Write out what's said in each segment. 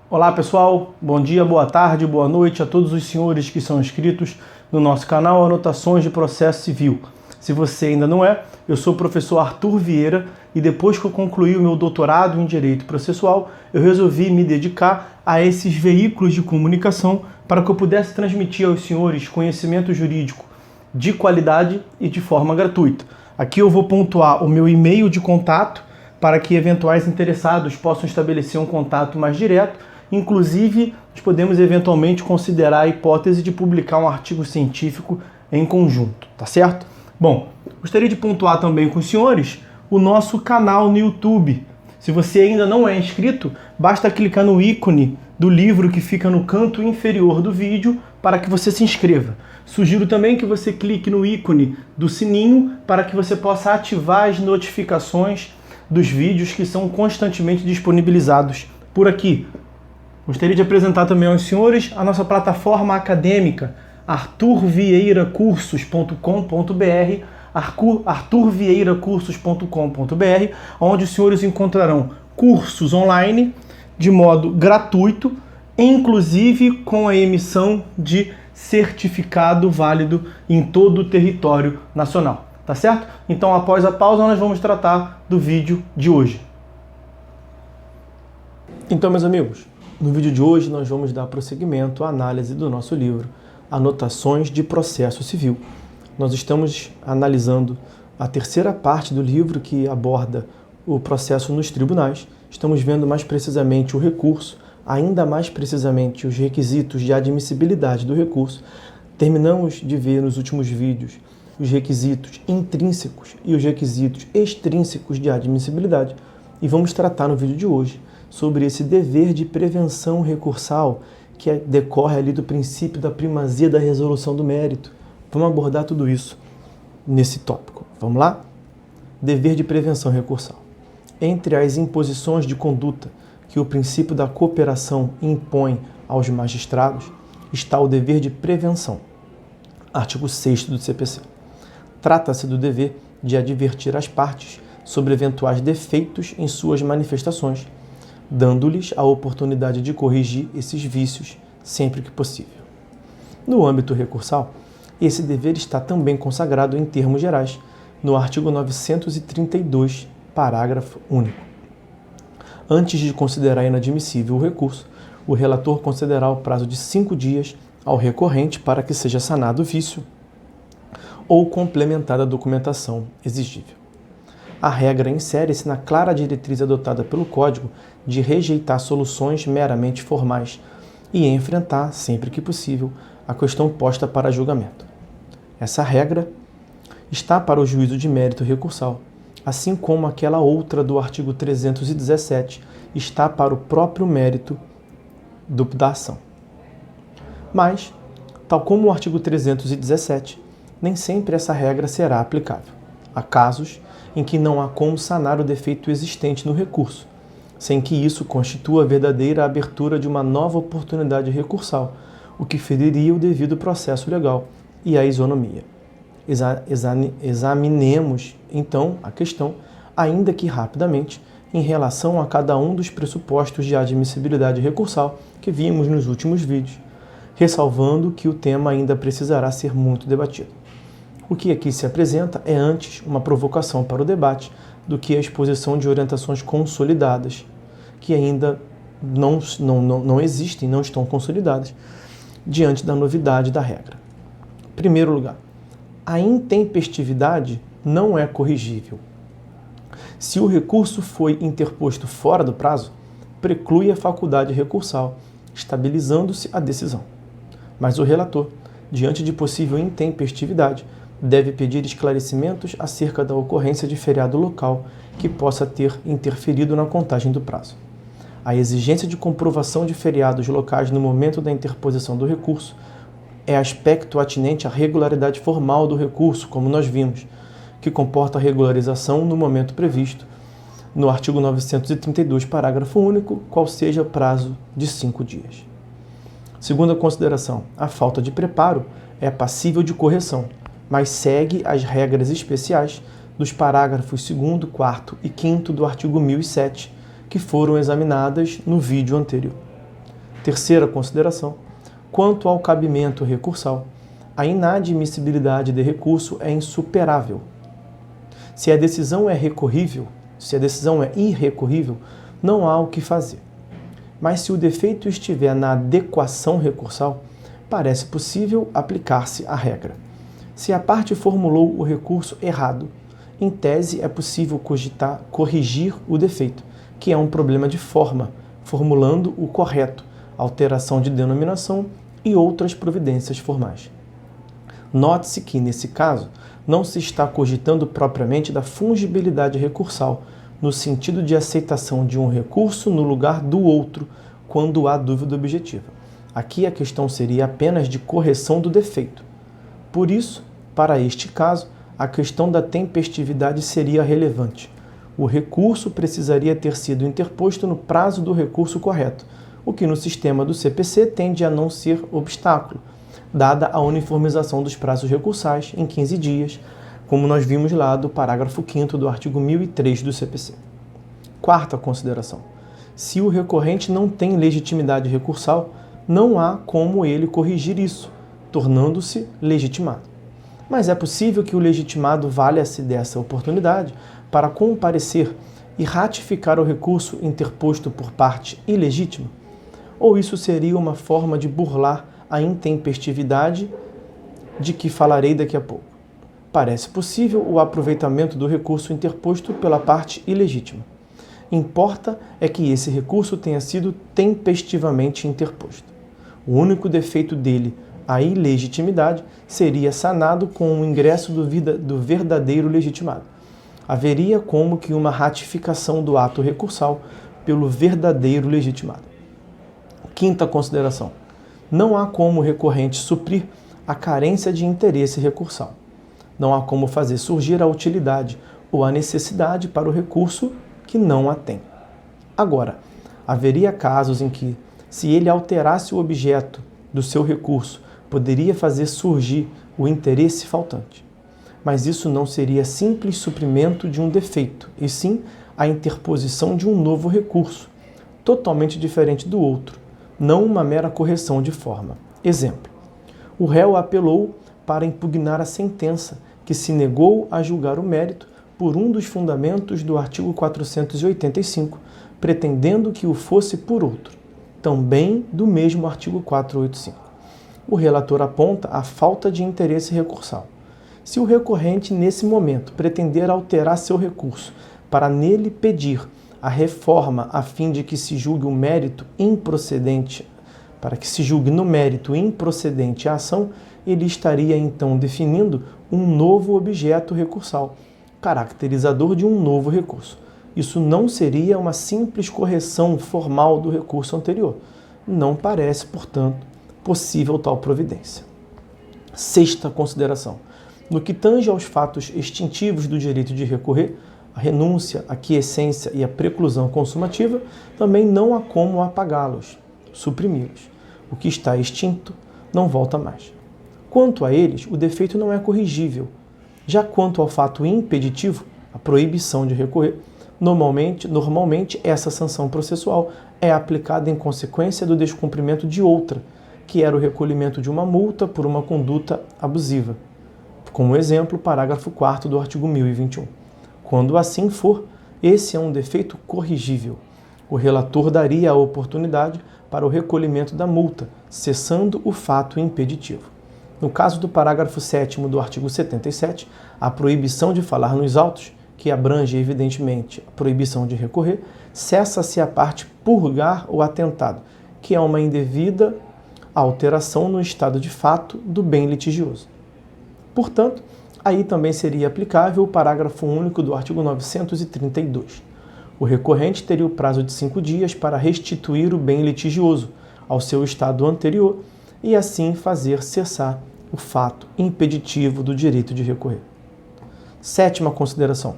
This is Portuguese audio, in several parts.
Olá pessoal, bom dia, boa tarde, boa noite a todos os senhores que são inscritos no nosso canal Anotações de Processo Civil. Se você ainda não é, eu sou o professor Arthur Vieira e depois que eu concluí o meu doutorado em Direito Processual, eu resolvi me dedicar a esses veículos de comunicação para que eu pudesse transmitir aos senhores conhecimento jurídico de qualidade e de forma gratuita. Aqui eu vou pontuar o meu e-mail de contato para que eventuais interessados possam estabelecer um contato mais direto. Inclusive, nós podemos eventualmente considerar a hipótese de publicar um artigo científico em conjunto, tá certo? Bom, gostaria de pontuar também com os senhores o nosso canal no YouTube. Se você ainda não é inscrito, basta clicar no ícone do livro que fica no canto inferior do vídeo para que você se inscreva. Sugiro também que você clique no ícone do sininho para que você possa ativar as notificações dos vídeos que são constantemente disponibilizados por aqui. Gostaria de apresentar também aos senhores a nossa plataforma acadêmica arturvieiracursos.com.br, arturvieiracursos.com.br, onde os senhores encontrarão cursos online de modo gratuito, inclusive com a emissão de certificado válido em todo o território nacional. Tá certo? Então, após a pausa, nós vamos tratar do vídeo de hoje. Então, meus amigos, no vídeo de hoje nós vamos dar prosseguimento à análise do nosso livro Anotações de Processo Civil. Nós estamos analisando a terceira parte do livro que aborda o processo nos tribunais. Estamos vendo mais precisamente o recurso, ainda mais precisamente os requisitos de admissibilidade do recurso. Terminamos de ver nos últimos vídeos os requisitos intrínsecos e os requisitos extrínsecos de admissibilidade e vamos tratar no vídeo de hoje sobre esse dever de prevenção recursal que decorre ali do princípio da primazia da resolução do mérito. Vamos abordar tudo isso nesse tópico. Vamos lá? Dever de prevenção recursal. Entre as imposições de conduta que o princípio da cooperação impõe aos magistrados está o dever de prevenção. Artigo 6º do CPC. Trata-se do dever de advertir as partes sobre eventuais defeitos em suas manifestações, dando-lhes a oportunidade de corrigir esses vícios sempre que possível. No âmbito recursal, esse dever está também consagrado em termos gerais no artigo 932, parágrafo único. Antes de considerar inadmissível o recurso, o relator concederá o prazo de 5 dias ao recorrente para que seja sanado o vício ou complementada a documentação exigível. A regra insere-se na clara diretriz adotada pelo Código de rejeitar soluções meramente formais e enfrentar, sempre que possível, a questão posta para julgamento. Essa regra está para o juízo de mérito recursal, assim como aquela outra do artigo 317 está para o próprio mérito da ação. Mas, tal como o artigo 317, nem sempre essa regra será aplicável. Há casos em que não há como sanar o defeito existente no recurso, sem que isso constitua a verdadeira abertura de uma nova oportunidade recursal, o que feriria o devido processo legal e a isonomia. Examinemos, então, a questão, ainda que rapidamente, em relação a cada um dos pressupostos de admissibilidade recursal que vimos nos últimos vídeos, ressalvando que o tema ainda precisará ser muito debatido. O que aqui se apresenta é antes uma provocação para o debate do que a exposição de orientações consolidadas, que ainda não existem, não estão consolidadas, diante da novidade da regra. Em primeiro lugar, a intempestividade não é corrigível. Se o recurso foi interposto fora do prazo, preclui a faculdade recursal, estabilizando-se a decisão. Mas o relator, diante de possível intempestividade, deve pedir esclarecimentos acerca da ocorrência de feriado local que possa ter interferido na contagem do prazo. A exigência de comprovação de feriados locais no momento da interposição do recurso é aspecto atinente à regularidade formal do recurso, como nós vimos, que comporta a regularização no momento previsto no artigo 932, parágrafo único, qual seja prazo de 5 dias. Segunda consideração, a falta de preparo é passível de correção, mas segue as regras especiais dos parágrafos 2º, 4º e 5º do artigo 1007, que foram examinadas no vídeo anterior. Terceira consideração: quanto ao cabimento recursal, a inadmissibilidade de recurso é insuperável. Se a decisão é recorrível, se a decisão é irrecorrível, não há o que fazer. Mas se o defeito estiver na adequação recursal, parece possível aplicar-se a regra. Se a parte formulou o recurso errado, em tese é possível cogitar corrigir o defeito, que é um problema de forma, formulando o correto, alteração de denominação e outras providências formais. Note-se que, nesse caso, não se está cogitando propriamente da fungibilidade recursal, no sentido de aceitação de um recurso no lugar do outro, quando há dúvida objetiva. Aqui a questão seria apenas de correção do defeito. Por isso, para este caso, a questão da tempestividade seria relevante. O recurso precisaria ter sido interposto no prazo do recurso correto, o que no sistema do CPC tende a não ser obstáculo, dada a uniformização dos prazos recursais em 15 dias, como nós vimos lá do parágrafo 5º do artigo 1003 do CPC. Quarta consideração: se o recorrente não tem legitimidade recursal, não há como ele corrigir isso, tornando-se legitimado. Mas é possível que o legitimado valha-se dessa oportunidade para comparecer e ratificar o recurso interposto por parte ilegítima? Ou isso seria uma forma de burlar a intempestividade de que falarei daqui a pouco? Parece possível o aproveitamento do recurso interposto pela parte ilegítima. Importa é que esse recurso tenha sido tempestivamente interposto. O único defeito dele, a ilegitimidade, seria sanado com o ingresso do verdadeiro legitimado. Haveria como que uma ratificação do ato recursal pelo verdadeiro legitimado. Quinta consideração: não há como o recorrente suprir a carência de interesse recursal. Não há como fazer surgir a utilidade ou a necessidade para o recurso que não a tem. Agora, haveria casos em que, se ele alterasse o objeto do seu recurso, poderia fazer surgir o interesse faltante. Mas isso não seria simples suprimento de um defeito, e sim a interposição de um novo recurso, totalmente diferente do outro, não uma mera correção de forma. Exemplo: o réu apelou para impugnar a sentença que se negou a julgar o mérito por um dos fundamentos do artigo 485, pretendendo que o fosse por outro, também do mesmo artigo 485. O relator aponta a falta de interesse recursal. Se o recorrente, nesse momento, pretender alterar seu recurso para nele pedir a reforma a fim de que se julgue o mérito improcedente, para que se julgue no mérito improcedente a ação, ele estaria então definindo um novo objeto recursal, caracterizador de um novo recurso. Isso não seria uma simples correção formal do recurso anterior. Não parece, portanto, possível tal providência. Sexta consideração: no que tange aos fatos extintivos do direito de recorrer, a renúncia, a quiescência e a preclusão consumativa, também não há como apagá-los, suprimi-los. O que está extinto não volta mais. Quanto a eles, o defeito não é corrigível. Já quanto ao fato impeditivo, a proibição de recorrer, normalmente essa sanção processual é aplicada em consequência do descumprimento de outra, que era o recolhimento de uma multa por uma conduta abusiva. Como exemplo, parágrafo 4º do artigo 1021. Quando assim for, esse é um defeito corrigível. O relator daria a oportunidade para o recolhimento da multa, cessando o fato impeditivo. No caso do parágrafo 7º do artigo 77, a proibição de falar nos autos, que abrange evidentemente a proibição de recorrer, cessa-se a parte purgar o atentado, que é uma indevida alteração no estado de fato do bem litigioso. Portanto, aí também seria aplicável o parágrafo único do artigo 932. O recorrente teria o prazo de 5 dias para restituir o bem litigioso ao seu estado anterior e assim fazer cessar o fato impeditivo do direito de recorrer. Sétima consideração: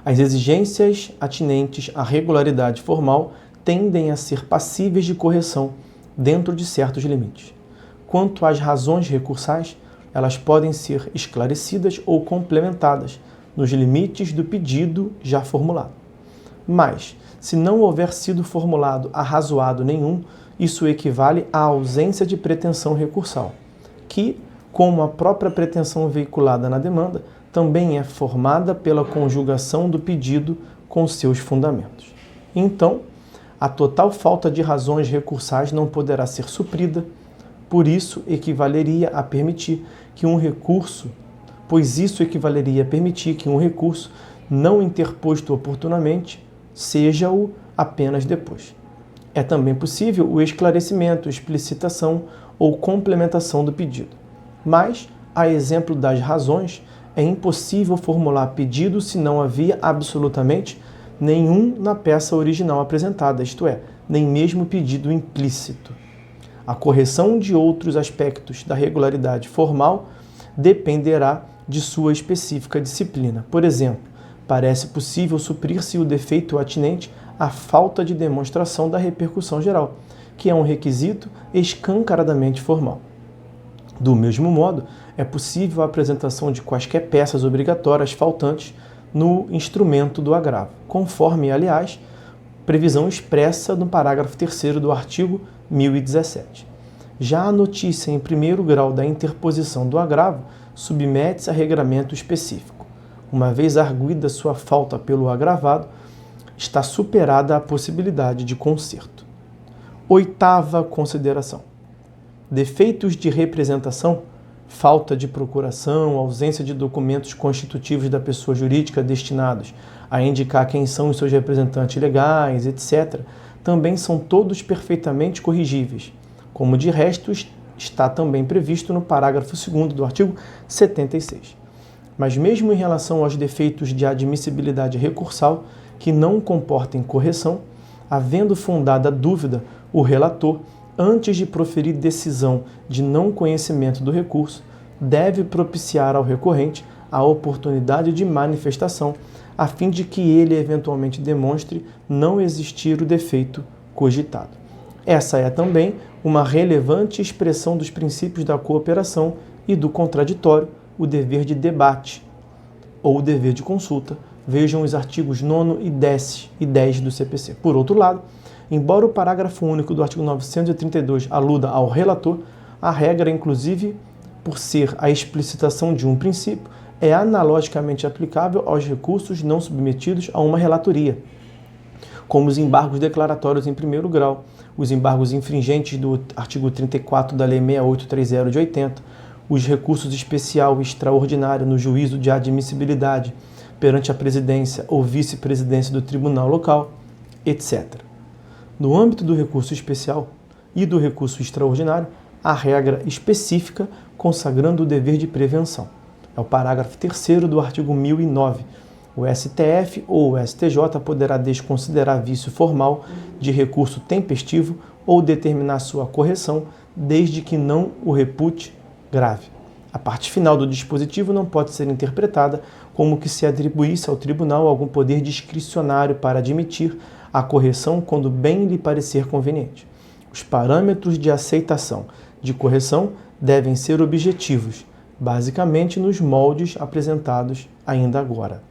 as exigências atinentes à regularidade formal tendem a ser passíveis de correção dentro de certos limites. Quanto às razões recursais, elas podem ser esclarecidas ou complementadas nos limites do pedido já formulado. Mas, Se não houver sido formulado arrazoado nenhum, isso equivale à ausência de pretensão recursal, que, como a própria pretensão veiculada na demanda, também é formada pela conjugação do pedido com seus fundamentos. Então, a total falta de razões recursais não poderá ser suprida, por isso equivaleria a permitir que um recurso, não interposto oportunamente, seja-o apenas depois. É também possível o esclarecimento, explicitação ou complementação do pedido. Mas, a exemplo das razões, é impossível formular pedido se não havia absolutamente nenhum na peça original apresentada, isto é, nem mesmo pedido implícito. A correção de outros aspectos da regularidade formal dependerá de sua específica disciplina. Por exemplo, parece possível suprir-se o defeito atinente à falta de demonstração da repercussão geral, que é um requisito escancaradamente formal. Do mesmo modo, é possível a apresentação de quaisquer peças obrigatórias faltantes no instrumento do agravo, conforme, aliás, previsão expressa no parágrafo 3º do artigo 1017. Já a notícia em primeiro grau da interposição do agravo submete-se a regramento específico. Uma vez arguida sua falta pelo agravado, está superada a possibilidade de conserto. 8ª consideração. Defeitos de representação, falta de procuração, ausência de documentos constitutivos da pessoa jurídica destinados a indicar quem são os seus representantes legais, etc., também são todos perfeitamente corrigíveis, como de resto está também previsto no parágrafo 2º do artigo 76. Mas mesmo em relação aos defeitos de admissibilidade recursal, que não comportem correção, havendo fundada dúvida, o relator, antes de proferir decisão de não conhecimento do recurso, deve propiciar ao recorrente a oportunidade de manifestação, a fim de que ele eventualmente demonstre não existir o defeito cogitado. Essa é também uma relevante expressão dos princípios da cooperação e do contraditório, o dever de debate ou o dever de consulta. Vejam os artigos 9º e 10 do CPC. Por outro lado, embora o parágrafo único do artigo 932 aluda ao relator, a regra, inclusive por ser a explicitação de um princípio, é analogicamente aplicável aos recursos não submetidos a uma relatoria, como os embargos declaratórios em primeiro grau, os embargos infringentes do artigo 34 da Lei 6830 de 80, os recursos especial e extraordinário no juízo de admissibilidade perante a presidência ou vice-presidência do tribunal local, etc. No âmbito do recurso especial e do recurso extraordinário, a regra específica consagrando o dever de prevenção. É o parágrafo 3º do artigo 1009. O STF ou o STJ poderá desconsiderar vício formal de recurso tempestivo ou determinar sua correção, desde que não o repute grave. A parte final do dispositivo não pode ser interpretada como que se atribuísse ao tribunal algum poder discricionário para admitir a correção quando bem lhe parecer conveniente. Os parâmetros de aceitação de correção devem ser objetivos, basicamente nos moldes apresentados ainda agora.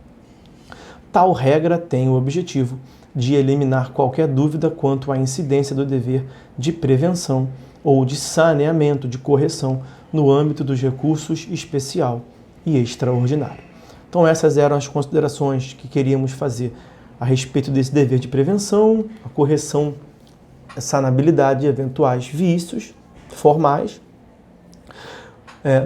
Tal regra tem o objetivo de eliminar qualquer dúvida quanto à incidência do dever de prevenção ou de saneamento de correção no âmbito dos recursos especial e extraordinário. Então essas eram as considerações que queríamos fazer a respeito desse dever de prevenção, a correção, a sanabilidade de eventuais vícios formais.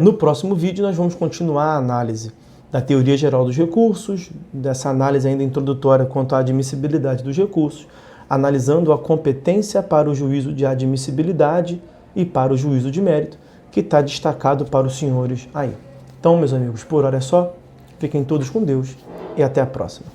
No próximo vídeo nós vamos continuar a análise da teoria geral dos recursos, dessa análise ainda introdutória quanto à admissibilidade dos recursos, analisando a competência para o juízo de admissibilidade e para o juízo de mérito, que está destacado para os senhores aí. Então, meus amigos, por hora é só. Fiquem todos com Deus e até a próxima.